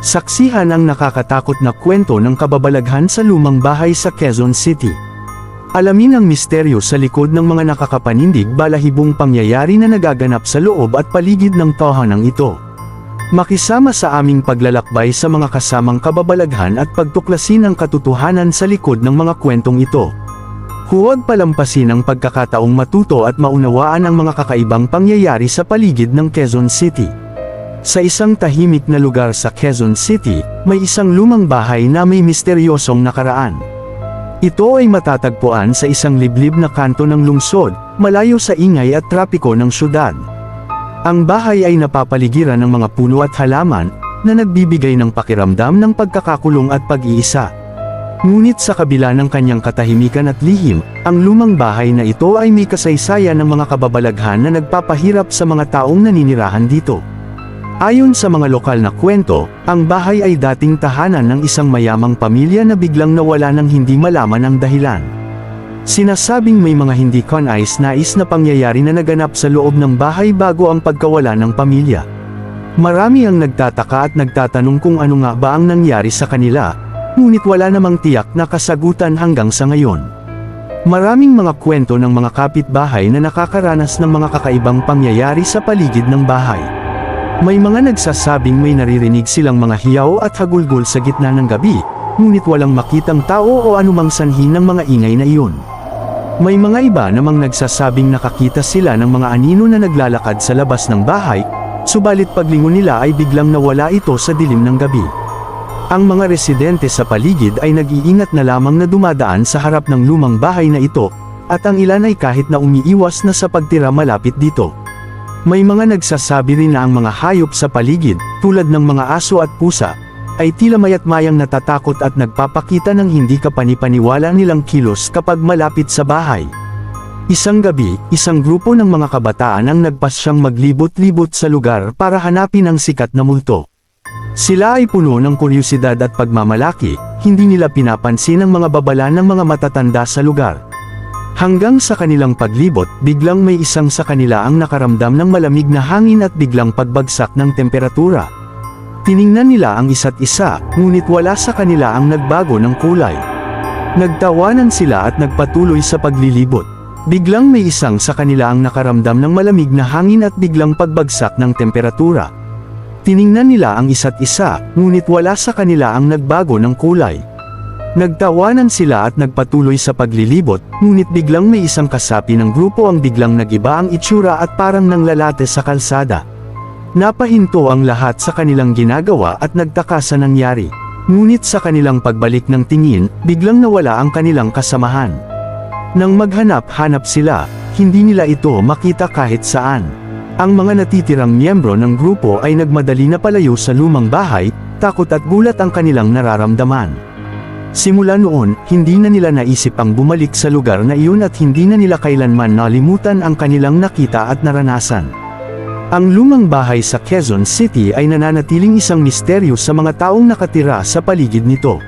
Saksihan ang nakakatakot na kwento ng kababalaghan sa lumang bahay sa Quezon City. Alamin ang misteryo sa likod ng mga nakakapanindig balahibong pangyayari na nagaganap sa loob at paligid ng tahanan ito. Makisama sa aming paglalakbay sa mga kasamang kababalaghan at pagtuklasin ang katotohanan sa likod ng mga kwentong ito. Huwag palampasin ang pagkakataong matuto at maunawaan ang mga kakaibang pangyayari sa paligid ng Quezon City. Sa isang tahimik na lugar sa Quezon City, may isang lumang bahay na may misteryosong nakaraan. Ito ay matatagpuan sa isang liblib na kanto ng lungsod, malayo sa ingay at trapiko ng syudad. Ang bahay ay napapaligiran ng mga puno at halaman, na nagbibigay ng pakiramdam ng pagkakakulong at pag-iisa. Ngunit sa kabila ng kanyang katahimikan at lihim, ang lumang bahay na ito ay may kasaysayan ng mga kababalaghan na nagpapahirap sa mga taong naninirahan dito. Ayon sa mga lokal na kwento, ang bahay ay dating tahanan ng isang mayamang pamilya na biglang nawala ng hindi malaman ang dahilan. Sinasabing may mga hindi kanais-nais na pangyayari na naganap sa loob ng bahay bago ang pagkawala ng pamilya. Marami ang nagtataka at nagtatanong kung ano nga ba ang nangyari sa kanila, ngunit wala namang tiyak na kasagutan hanggang sa ngayon. Maraming mga kwento ng mga kapitbahay na nakakaranas ng mga kakaibang pangyayari sa paligid ng bahay. May mga nagsasabing may naririnig silang mga hiyaw at hagulgol sa gitna ng gabi, ngunit walang makitang tao o anumang sanhi ng mga ingay na iyon. May mga iba namang nagsasabing nakakita sila ng mga anino na naglalakad sa labas ng bahay, subalit paglingon nila ay biglang nawala ito sa dilim ng gabi. Ang mga residente sa paligid ay nag-iingat na lamang na dumadaan sa harap ng lumang bahay na ito, at ang ilan ay kahit na umiiwas na sa pagtira malapit dito. May mga nagsasabi rin na ang mga hayop sa paligid, tulad ng mga aso at pusa, ay tila mayat-mayang natatakot at nagpapakita ng hindi kapani-paniwala nilang kilos kapag malapit sa bahay. Isang gabi, isang grupo ng mga kabataan ang nagpasyang maglibot-libot sa lugar para hanapin ang sikat na multo. Sila ay puno ng kuryosidad at pagmamalaki, hindi nila pinapansin ang mga babala ng mga matatanda sa lugar. Hanggang sa kanilang paglibot, biglang may isang sa kanila ang nakaramdam ng malamig na hangin at biglang pagbagsak ng temperatura. Tiningnan nila ang isa't isa, ngunit wala sa kanila ang nagbago ng kulay. Nagtawanan sila at nagpatuloy sa paglilibot. Biglang may isang sa kanila ang nakaramdam ng malamig na hangin at biglang pagbagsak ng temperatura. Tiningnan nila ang isa't isa, ngunit wala sa kanila ang nagbago ng kulay. Nagtawanan sila at nagpatuloy sa paglilibot, ngunit biglang may isang kasapi ng grupo ang biglang nagiba ang itsura at parang nanglalate sa kalsada. Napahinto ang lahat sa kanilang ginagawa at nagtaka sa nangyari. Ngunit sa kanilang pagbalik ng tingin, biglang nawala ang kanilang kasamahan. Nang maghanap-hanap sila, hindi nila ito makita kahit saan. Ang mga natitirang miyembro ng grupo ay nagmadali na palayo sa lumang bahay, takot at gulat ang kanilang nararamdaman. Simula noon, hindi na nila naisip ang bumalik sa lugar na iyon at hindi na nila kailanman nalimutan ang kanilang nakita at naranasan. Ang lumang bahay sa Quezon City ay nananatiling isang misteryo sa mga taong nakatira sa paligid nito.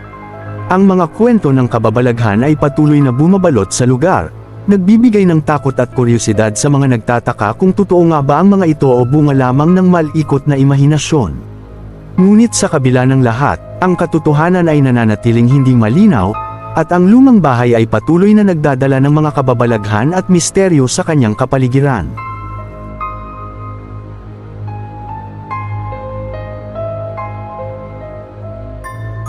Ang mga kwento ng kababalaghan ay patuloy na bumabalot sa lugar, nagbibigay ng takot at kuryosidad sa mga nagtataka kung totoo nga ba ang mga ito o bunga lamang ng malikot na imahinasyon. Ngunit sa kabila ng lahat, ang katotohanan ay nananatiling hindi malinaw, at ang lumang bahay ay patuloy na nagdadala ng mga kababalaghan at misteryo sa kanyang kapaligiran.